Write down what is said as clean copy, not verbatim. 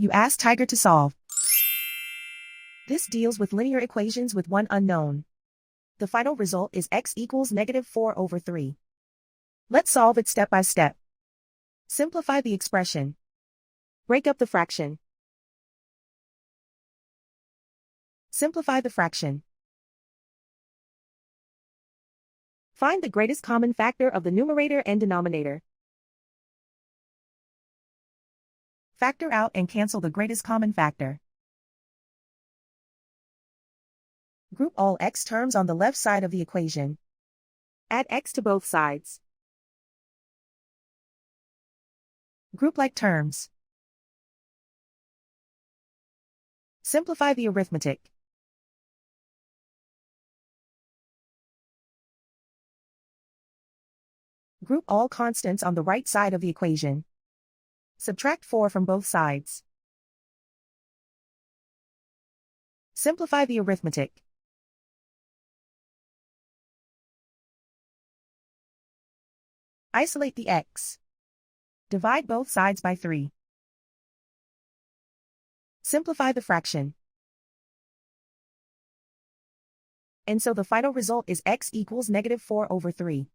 You ask Tiger to solve. This deals with linear equations with one unknown. The final result is x equals -4/3. Let's solve it step by step. Simplify the expression. Break up the fraction. Simplify the fraction. Find the greatest common factor of the numerator and denominator. Factor out and cancel the greatest common factor. Group all x terms on the left side of the equation. Add x to both sides. Group like terms. Simplify the arithmetic. Group all constants on the right side of the equation. Subtract 4 from both sides. Simplify the arithmetic. Isolate the x. Divide both sides by 3. Simplify the fraction. And so the final result is x equals -4/3.